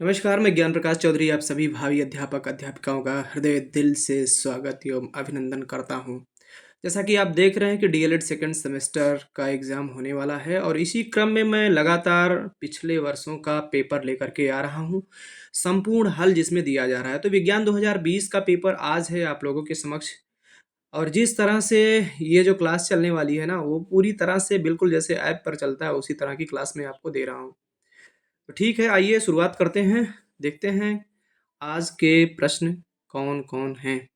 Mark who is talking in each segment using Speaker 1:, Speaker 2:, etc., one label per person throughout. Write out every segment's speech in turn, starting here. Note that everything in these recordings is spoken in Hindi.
Speaker 1: नमस्कार, मैं ज्ञान प्रकाश चौधरी आप सभी भावी अध्यापक अध्यापिकाओं का हृदय दिल से स्वागत एवं अभिनंदन करता हूँ। जैसा कि आप देख रहे हैं कि डीएलएड सेकंड सेमेस्टर का एग्ज़ाम होने वाला है और इसी क्रम में मैं लगातार पिछले वर्षों का पेपर लेकर के आ रहा हूँ, संपूर्ण हल जिसमें दिया जा रहा है। तो विज्ञान 2020 का पेपर आज है आप लोगों के समक्ष और जिस तरह से ये जो क्लास चलने वाली है ना, वो पूरी तरह से बिल्कुल जैसे ऐप पर चलता है उसी तरह की क्लास मैं आपको दे रहा हूँ। तो ठीक है, आइए शुरुआत करते हैं। देखते हैं आज के प्रश्न कौन-कौन हैं।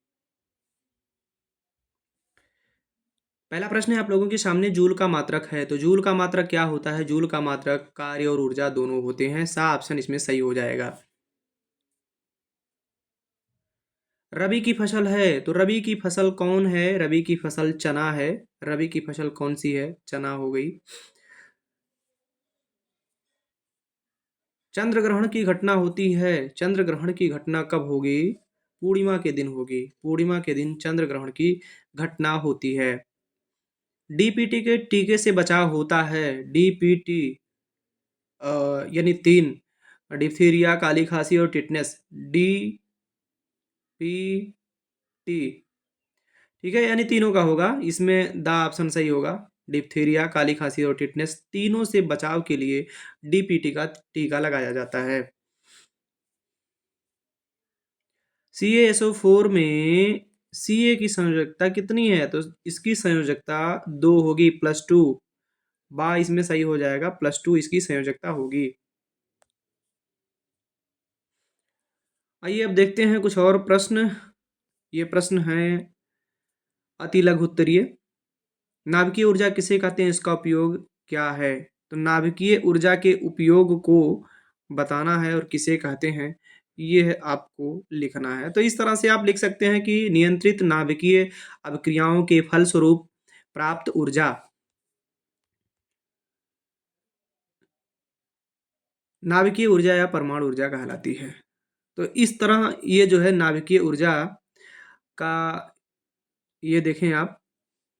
Speaker 1: पहला प्रश्न है आप लोगों के सामने जूल का मात्रक है, तो जूल का मात्रक क्या होता है? जूल का मात्रक कार्य और ऊर्जा दोनों होते हैं। सा ऑप्शन इसमें सही हो जाएगा। रबी की फसल है, तो रबी की फसल कौन है? रबी की फसल चना है। रबी की फसल कौन-सी है? चना हो गई। चंद्र ग्रहण की घटना होती है। चंद्र ग्रहण की घटना कब होगी? पूर्णिमा के दिन होगी। पूर्णिमा के दिन चंद्र ग्रहण की घटना होती है। डीपीटी के टीके से बचाव होता है। डीपीटी यानी 3 डिप्थीरिया, काली खांसी और टिटनेस। डीपीटी ठीक है, यानी तीनों का होगा। इसमें द ऑप्शन सही होगा। डिप्थीरिया, काली खांसी और टिटनेस तीनों से बचाव के लिए डीपीटी का टीका लगाया जाता है। CaSO4 में Ca की संयोजकता कितनी है? तो इसकी संयोजकता 2 होगी +2। बा इसमें सही हो जाएगा, +2 इसकी संयोजकता होगी। आइए अब देखते हैं कुछ और प्रश्न। ये प्रश्न है अति लघु उत्तरीय। नाभिकीय ऊर्जा किसे कहते हैं? इसका उपयोग क्या है? तो नाभिकीय ऊर्जा के उपयोग को बताना है और किसे कहते हैं, ये आपको लिखना है। तो इस तरह से आप लिख सकते हैं कि नियंत्रित नाभिकीय अभिक्रियाओं के फलस्वरूप प्राप्त ऊर्जा नाभिकीय ऊर्जा या परमाणु ऊर्जा कहलाती है। तो इस तरह ये जो है नाभिकीय ऊर्जा का ये देखें आप,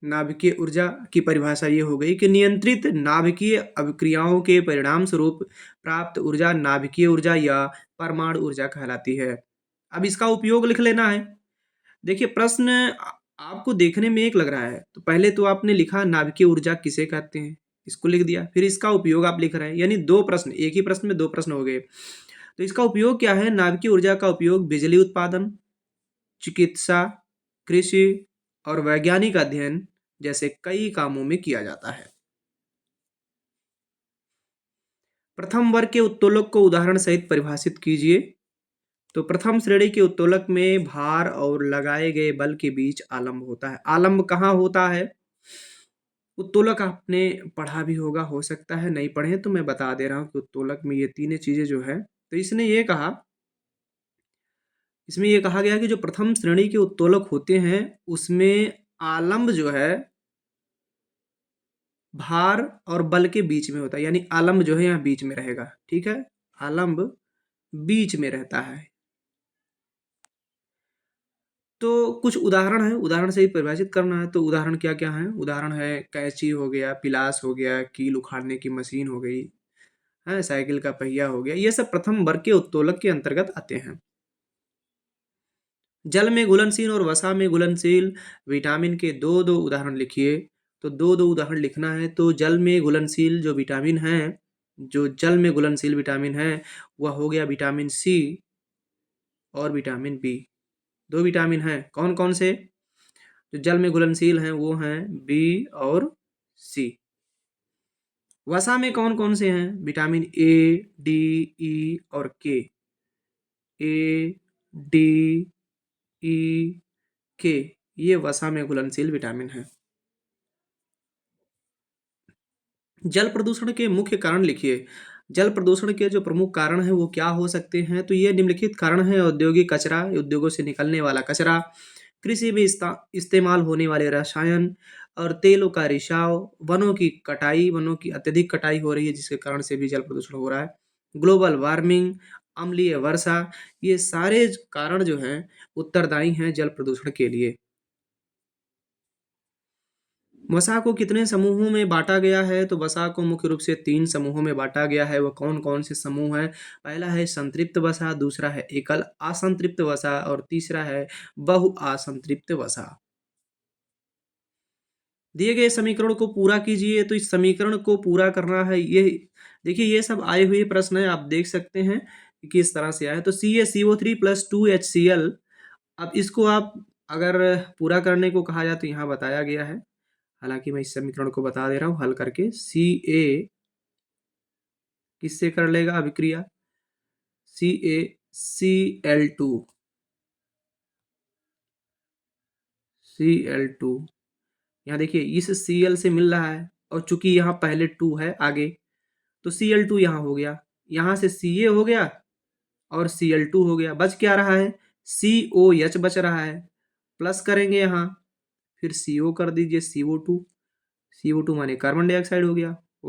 Speaker 1: नाभिकीय ऊर्जा की परिभाषा ये हो गई कि नियंत्रित नाभिकीय अभिक्रियाओं के परिणाम स्वरूप प्राप्त ऊर्जा नाभिकीय ऊर्जा या परमाणु ऊर्जा कहलाती है। अब इसका उपयोग लिख लेना है। देखिए प्रश्न आपको देखने में एक लग रहा है, तो पहले तो आपने लिखा नाभिकीय ऊर्जा किसे कहते हैं, इसको लिख दिया। फिर इसका उपयोग आप लिख रहे हैं, यानी दो प्रश्न, एक ही प्रश्न में दो प्रश्न हो गए। तो इसका उपयोग क्या है? नाभिकीय ऊर्जा का उपयोग बिजली उत्पादन, चिकित्सा, कृषि और वैज्ञानिक अध्ययन जैसे कई कामों में किया जाता है। प्रथम वर्ग के उत्तोलक को उदाहरण सहित परिभाषित कीजिए। तो प्रथम श्रेणी के उत्तोलक में भार और लगाए गए बल के बीच आलंब होता है। आलंब कहाँ होता है? उत्तोलक आपने पढ़ा भी होगा, हो सकता है नहीं पढ़े तो मैं बता दे रहा हूँ कि उत्तोलक में ये तीनों चीजें जो है, तो इसमें ये कहा गया कि जो प्रथम श्रेणी के उत्तोलक होते हैं उसमें आलंब जो है भार और बल के बीच में होता है, यानी आलंब जो है यहाँ बीच में रहेगा। ठीक है, आलंब बीच में रहता है। तो कुछ उदाहरण है, उदाहरण से ही परिभाषित करना है। तो उदाहरण क्या क्या है? उदाहरण है कैंची हो गया, पिलास हो गया, कील उखाड़ने की मशीन हो गई है, साइकिल का पहिया हो गया। ये सब प्रथम वर्ग के उत्तोलक के अंतर्गत आते हैं। जल में घुलनशील और वसा में घुलनशील विटामिन के दो दो उदाहरण लिखिए। तो दो दो उदाहरण लिखना है। तो जल में घुलनशील जो विटामिन है, जो जल में घुलनशील विटामिन है वह हो गया विटामिन सी और विटामिन बी। दो विटामिन हैं, कौन कौन से? जो जल में घुलनशील हैं वो हैं बी और सी। वसा में कौन कौन से हैं? विटामिन ए, डी, ई और के। ए, डी, ई, के, ये वसा में घुलनशील विटामिन है। जल प्रदूषण के मुख्य कारण लिखिए। जल प्रदूषण के जो प्रमुख कारण हैं वो क्या हो सकते हैं? तो ये निम्नलिखित कारण है: औद्योगिक कचरा, उद्योगों से निकलने वाला कचरा, कृषि में इस्तेमाल होने वाले रसायन और तेलों का रिसाव, वनों की कटाई, वनों की अत्यधिक कटाई हो रही है जिसके कारण से भी जल प्रदूषण हो रहा है, ग्लोबल वार्मिंग, अम्लीय वर्षा, ये सारे कारण जो हैं उत्तरदायी हैं जल प्रदूषण के लिए। वसा को कितने समूहों में बांटा गया है? तो वसा को मुख्य रूप से 3 समूहों में बांटा गया है। वो कौन-कौन से समूह हैं? पहला है संतृप्त वसा, दूसरा है एकल असंतृप्त वसा और तीसरा है बहुअसंतृप्त वसा। दिए गए समीकरण को पूरा कीजिए। तो इस समीकरण को पूरा करना है, ये देखिए ये सब आए हुए प्रश्न हैं, आप देख सकते हैं कि किस तरह से आए। तो CaCO3 प्लस 2HCl, अब इसको आप अगर पूरा करने को कहा जाए तो यहाँ बताया गया है। हालांकि मैं इस समीकरण को बता दे रहा हूँ हल करके। Ca किससे कर लेगा अभिक्रिया? CaCl2 Cl2, यहाँ देखिए इस Cl से मिल रहा है और चूंकि यहाँ पहले 2 है आगे, तो Cl2 यहाँ हो गया, यहाँ से Ca हो गया और Cl2 हो गया। बच क्या रहा है? COH बच रहा है। प्लस करेंगे यहाँ, फिर CO कर दीजिए CO2। CO2 माने कार्बन डाइऑक्साइड हो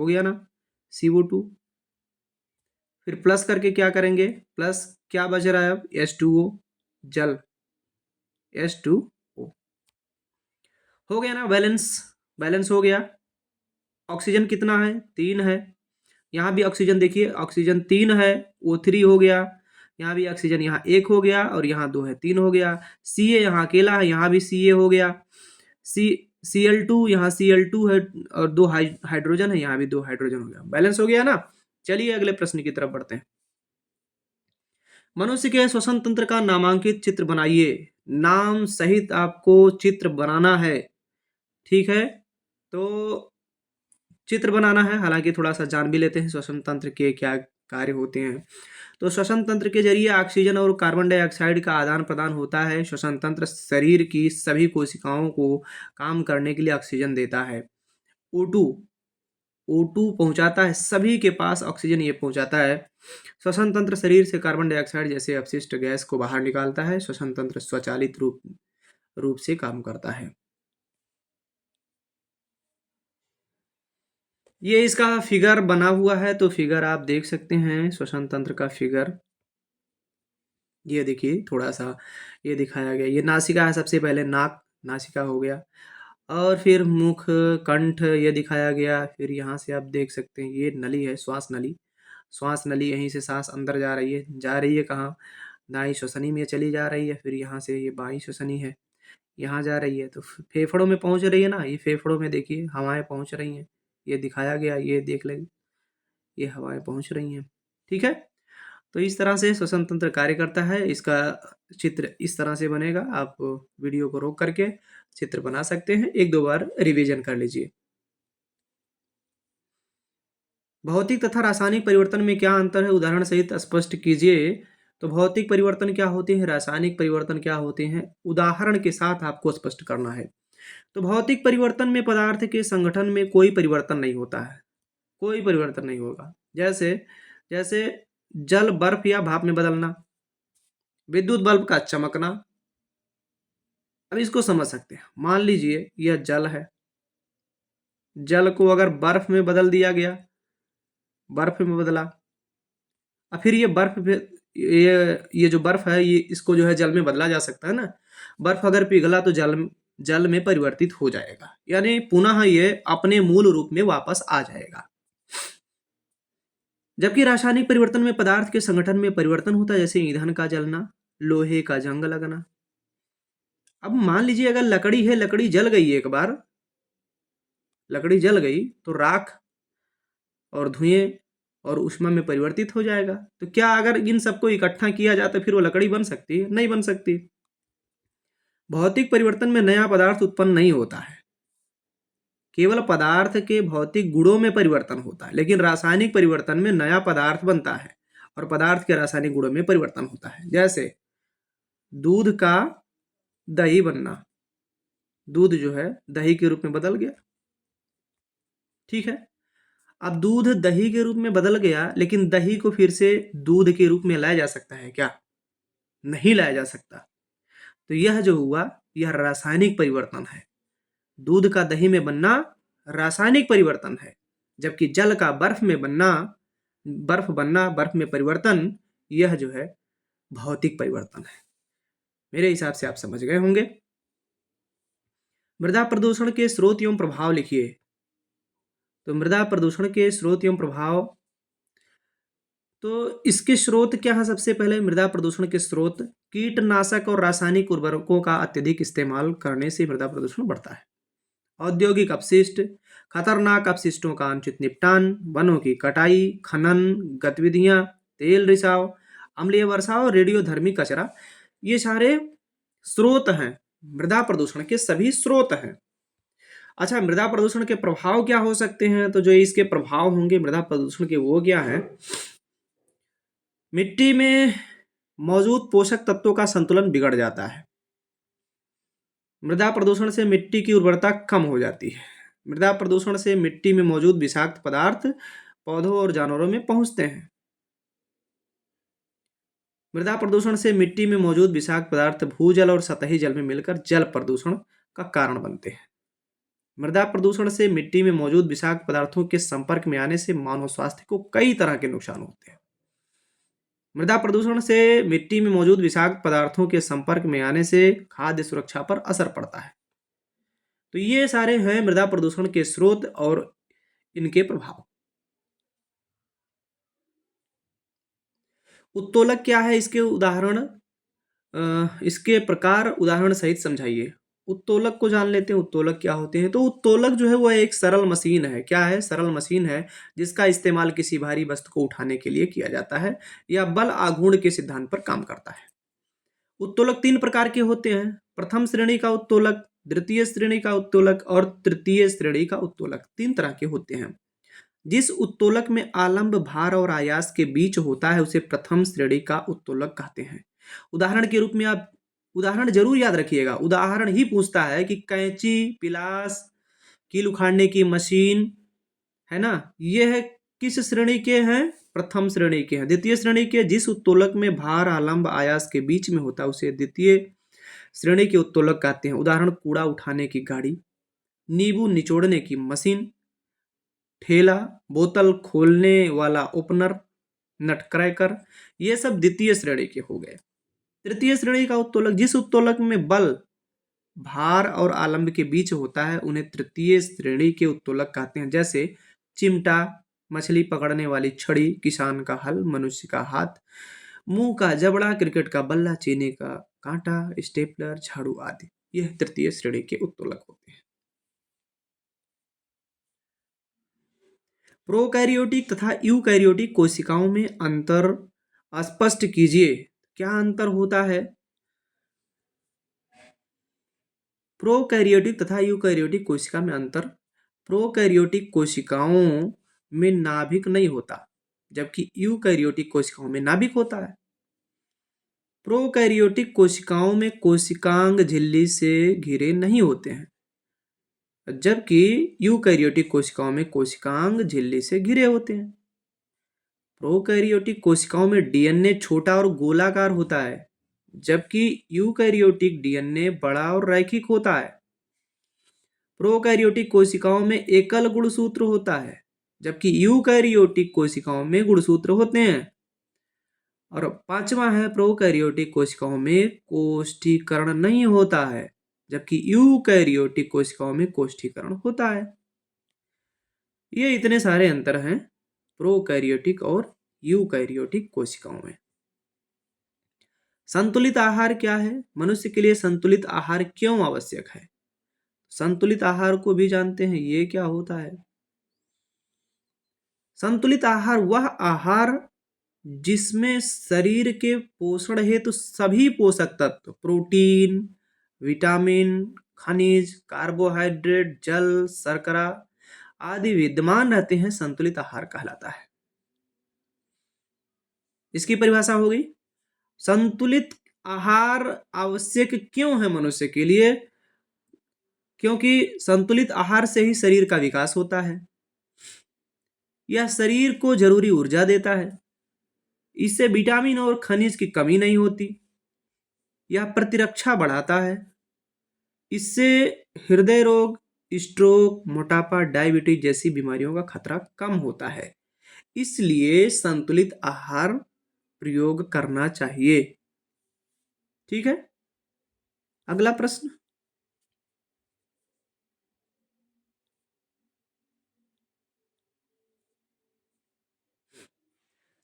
Speaker 1: गया ना CO2। फिर प्लस करके क्या करेंगे? प्लस क्या बच रहा है अब? H2O, जल H2O हो गया ना। बैलेंस बैलेंस हो गया। ऑक्सीजन कितना है? 3 है। यहाँ भी ऑक्सीजन देखिए, ऑक्सीजन 3 है, O3 हो गया। यहाँ भी ऑक्सीजन, यहाँ 1 हो गया और यहाँ 2 है, 3 हो गया। Ca यहाँ अकेला है, यहाँ भी Ca हो गया। Cl2 यहाँ Cl2 है और 2 हाइड्रोजन है, यहाँ भी 2 हाइड्रोजन हो गया। बैलेंस हो गया ना। चलिए अगले प्रश्न की तरफ बढ़ते हैं। मनुष्य के श्वसन तंत्र का नामांकित चित्र बनाइए। नाम सहित आपको चित्र बनाना है, ठीक है। तो चित्र बनाना है, हालांकि थोड़ा सा जान भी लेते हैं श्वसन तंत्र के क्या कार्य होते हैं। तो श्वसन तंत्र के जरिए ऑक्सीजन और कार्बन डाइऑक्साइड का आदान प्रदान होता है। श्वसन तंत्र शरीर की सभी कोशिकाओं को काम करने के लिए ऑक्सीजन देता है। O2 पहुंचाता है, सभी के पास ऑक्सीजन ये पहुंचाता है। श्वसन तंत्र शरीर से कार्बन डाइऑक्साइड जैसे अपशिष्ट गैस को बाहर निकालता है। श्वसन तंत्र स्वचालित रूप से काम करता है। ये इसका फिगर बना हुआ है, तो फिगर आप देख सकते हैं श्वसन तंत्र का फिगर। ये देखिए थोड़ा सा ये दिखाया गया। ये नासिका है, सबसे पहले नाक, नासिका हो गया और फिर मुख, कंठ ये दिखाया गया। फिर यहाँ से आप देख सकते हैं ये नली है, श्वास नली। श्वास नली, यहीं से सांस अंदर जा रही है कहाँ? दाई श्वसनी में चली जा रही है। फिर यहाँ से ये बाई श्वसनी है, यहाँ जा रही है तो फेफड़ों में पहुँच रही है ना। ये फेफड़ों में देखिए हवाएं पहुँच रही हैं, ये दिखाया गया, ये देख लेंगे, ये हवाएं पहुँच रही हैं, ठीक है। तो इस तरह से श्वसन तंत्र कार्य करता है। इसका चित्र इस तरह से बनेगा। आप वीडियो को रोक करके चित्र बना सकते हैं, एक दो बार रिवीजन कर लीजिए। भौतिक तथा रासायनिक परिवर्तन में क्या अंतर है? उदाहरण सहित स्पष्ट कीजिए। तो भौतिक परिवर्तन क्या होते हैं, रासायनिक परिवर्तन क्या होते हैं, उदाहरण के साथ आपको स्पष्ट करना है। तो भौतिक परिवर्तन में पदार्थ के संगठन में कोई परिवर्तन नहीं होता है, कोई परिवर्तन नहीं होगा। जैसे जैसे जल बर्फ या भाप में बदलना, विद्युत बल्ब का चमकना। अब इसको समझ सकते हैं। मान लीजिए यह जल है, जल को अगर बर्फ में बदल दिया गया, बर्फ में बदला, और फिर ये ये जो बर्फ है, ये इसको जो है जल में बदला जा सकता है ना। बर्फ अगर पिघला तो जल में परिवर्तित हो जाएगा, यानी पुनः ये अपने मूल रूप में वापस आ जाएगा। जबकि रासायनिक परिवर्तन में पदार्थ के संगठन में परिवर्तन होता है, जैसे ईंधन का जलना, लोहे का जंग लगना। अब मान लीजिए अगर लकड़ी है, लकड़ी जल गई, एक बार लकड़ी जल गई तो राख और धुएं और ऊष्मा में परिवर्तित हो जाएगा। तो क्या अगर इन सबको इकट्ठा किया जाए तो फिर वो लकड़ी बन सकती है? नहीं बन सकती। भौतिक परिवर्तन में नया पदार्थ उत्पन्न नहीं होता है, केवल पदार्थ के भौतिक गुणों में परिवर्तन होता है। लेकिन रासायनिक परिवर्तन में नया पदार्थ बनता है और पदार्थ के रासायनिक गुणों में परिवर्तन होता है। जैसे दूध का दही बनना, दूध जो है दही के रूप में बदल गया, ठीक है। अब दूध दही के रूप में बदल गया, लेकिन दही को फिर से दूध के रूप में लाया जा सकता है क्या? नहीं लाया जा सकता। तो यह जो हुआ, यह रासायनिक परिवर्तन है। दूध का दही में बनना रासायनिक परिवर्तन है, जबकि जल का बर्फ में बनना, बर्फ में परिवर्तन, यह जो है भौतिक परिवर्तन है। मेरे हिसाब से आप समझ गए होंगे। मृदा प्रदूषण के स्रोत एवं प्रभाव लिखिए। तो मृदा प्रदूषण के स्रोत एवं प्रभाव, तो इसके स्रोत क्या है? सबसे पहले मृदा प्रदूषण के स्रोत कीटनाशक और रासायनिक उर्वरकों का अत्यधिक इस्तेमाल करने से मृदा प्रदूषण बढ़ता है। औद्योगिक अपशिष्ट, खतरनाक अपशिष्टों का अनुचित निपटान, वनों की कटाई, खनन गतिविधियां, तेल रिसाव, अम्लीय वर्षा और रेडियोधर्मी कचरा, ये सारे स्रोत हैं, मृदा प्रदूषण के सभी स्रोत हैं। अच्छा, मृदा प्रदूषण के प्रभाव क्या हो सकते हैं? तो जो इसके प्रभाव होंगे मृदा प्रदूषण के, वो क्या है? मिट्टी में मौजूद पोषक तत्वों का संतुलन बिगड़ जाता है। मृदा प्रदूषण से मिट्टी की उर्वरता कम हो जाती है। मृदा प्रदूषण से मिट्टी में मौजूद विषाक्त पदार्थ पौधों और जानवरों में पहुंचते हैं। मृदा प्रदूषण से मिट्टी में मौजूद विषाक्त पदार्थ भूजल और सतही जल में मिलकर जल प्रदूषण का कारण बनते हैं। मृदा प्रदूषण से मिट्टी में मौजूद विषाक्त पदार्थों के संपर्क में आने से मानव स्वास्थ्य को कई तरह के नुकसान होते हैं। मृदा प्रदूषण से मिट्टी में मौजूद विषाक्त पदार्थों के संपर्क में आने से खाद्य सुरक्षा पर असर पड़ता है। तो ये सारे हैं मृदा प्रदूषण के स्रोत और इनके प्रभाव। उत्तोलक क्या है? इसके उदाहरण, इसके प्रकार उदाहरण सहित समझाइए। उत्तोलक को जान लेते हैं, उत्तोलक क्या होते हैं। तो उत्तोलक जो है वह एक सरल मशीन है। क्या है? सरल मशीन है जिसका इस्तेमाल किसी भारी वस्तु को उठाने के लिए किया जाता है या बल आघूर्ण के सिद्धांत पर काम करता है। उत्तोलक तीन प्रकार के होते हैं। प्रथम श्रेणी का उत्तोलक, द्वितीय श्रेणी का उत्तोलक और तृतीय श्रेणी का उत्तोलक, तीन तरह के होते हैं। जिस उत्तोलक में आलंब भार और आयास के बीच होता है उसे प्रथम श्रेणी का उत्तोलक कहते हैं। उदाहरण के रूप में आप उदाहरण जरूर याद रखिएगा। उदाहरण ही पूछता है कि कैंची, पिलास, कील उखाड़ने की मशीन, है ना, यह किस श्रेणी के हैं? प्रथम श्रेणी के हैं। द्वितीय श्रेणी के, जिस उत्तोलक में भार आलंब आयास के बीच में होता है उसे द्वितीय श्रेणी के उत्तोलक कहते हैं। उदाहरण कूड़ा उठाने की गाड़ी, नींबू निचोड़ने की मशीन, ठेला, बोतल खोलने वाला ओपनर, नट क्रैकर, ये सब द्वितीय श्रेणी के हो गए। तृतीय श्रेणी का उत्तोलक, जिस उत्तोलक में बल, भार और आलंब के बीच होता है उन्हें तृतीय श्रेणी के उत्तोलक कहते हैं। जैसे चिमटा, मछली पकड़ने वाली छड़ी, किसान का हल, मनुष्य का हाथ, मुंह का जबड़ा, क्रिकेट का बल्ला, चीनी का कांटा, स्टेपलर, झाड़ू आदि, यह तृतीय श्रेणी के उत्तोलक होते हैं। प्रोकैरियोटिक तथा यूकैरियोटिक कोशिकाओं में अंतर स्पष्ट कीजिए। क्या अंतर होता है? प्रोकैरियोटिक तथा यूकैरियोटिक कोशिका में अंतर, प्रोकैरियोटिक कोशिकाओं में नाभिक नहीं होता जबकि यूकैरियोटिक कोशिकाओं में नाभिक होता है। प्रोकैरियोटिक कोशिकाओं में कोशिकांग झिल्ली से घिरे नहीं होते हैं जबकि यूकैरियोटिक कोशिकाओं में कोशिकांग झिल्ली से घिरे होते हैं। प्रोकैरियोटिक कोशिकाओं में डीएनए छोटा और गोलाकार होता है जबकि यूकैरियोटिक डीएनए बड़ा और रैखिक होता है। प्रोकैरियोटिक कोशिकाओं में एकल गुणसूत्र होता है जबकि यूकैरियोटिक कोशिकाओं में गुणसूत्र होते हैं। और पांचवा है, प्रोकैरियोटिक कोशिकाओं में कोष्ठीकरण नहीं होता है जबकि यूकैरियोटिक कोशिकाओं में कोष्ठीकरण होता है। ये इतने सारे अंतर हैं प्रोकैरियोटिक और यूकैरियोटिक कोशिकाओं में। संतुलित आहार क्या है? मनुष्य के लिए संतुलित आहार क्यों आवश्यक है? संतुलित आहार को भी जानते हैं, ये क्या होता है? संतुलित आहार वह आहार जिसमें शरीर के पोषण हेतु सभी पोषक तत्व, प्रोटीन, विटामिन, खनिज, कार्बोहाइड्रेट, जल, शर्करा आदि विद्यमान रहते हैं, संतुलित आहार कहलाता है। इसकी परिभाषा हो गई। संतुलित आहार आवश्यक क्यों है मनुष्य के लिए? क्योंकि संतुलित आहार से ही शरीर का विकास होता है। यह शरीर को जरूरी ऊर्जा देता है। इससे विटामिन और खनिज की कमी नहीं होती। यह प्रतिरक्षा बढ़ाता है। इससे हृदय रोग, स्ट्रोक, मोटापा, डायबिटीज जैसी बीमारियों का खतरा कम होता है। इसलिए संतुलित आहार प्रयोग करना चाहिए। ठीक है, अगला प्रश्न।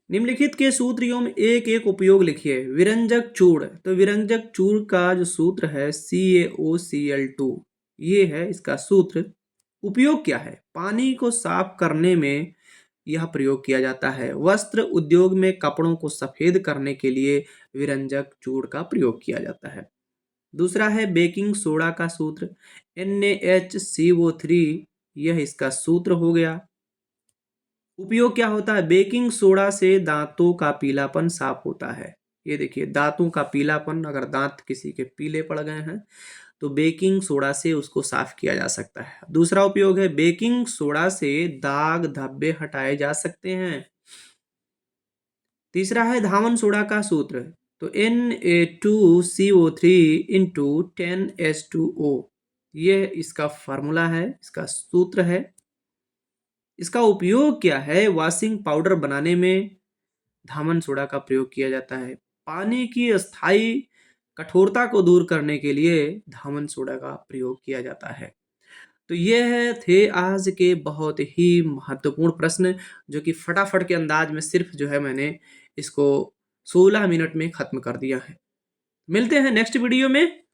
Speaker 1: निम्नलिखित के सूत्र एवं एक एक उपयोग लिखिए। विरंजक चूर्ण, तो विरंजक चूर्ण का जो सूत्र है CaOCl2, ये है इसका सूत्र। उपयोग क्या है? पानी को साफ करने में यह प्रयोग किया जाता है। वस्त्र उद्योग में कपड़ों को सफेद करने के लिए विरंजक चूर्ण का प्रयोग किया जाता है। दूसरा है बेकिंग सोडा का सूत्र NaHCO3, यह इसका सूत्र हो गया। उपयोग क्या होता है? बेकिंग सोडा से दांतों का पीलापन साफ होता है। ये देखिए, दांतों का पीलापन, अगर दांत किसी के पीले पड़ गए हैं तो बेकिंग सोडा से उसको साफ किया जा सकता है। दूसरा उपयोग है बेकिंग सोडा से दाग धब्बे हटाए जा सकते हैं। तीसरा है धावन सोडा का सूत्र, तो Na2CO3 इंटू 10H2O, ये इसका फार्मूला है, इसका सूत्र है। इसका उपयोग क्या है? वॉशिंग पाउडर बनाने में धामन सोडा का प्रयोग किया जाता है। पानी की अस्थाई कठोरता को दूर करने के लिए धामन सोडा का प्रयोग किया जाता है। तो ये थे आज के बहुत ही महत्वपूर्ण प्रश्न, जो कि फटाफट के अंदाज में सिर्फ जो है मैंने इसको 16 मिनट में खत्म कर दिया है। मिलते हैं नेक्स्ट वीडियो में।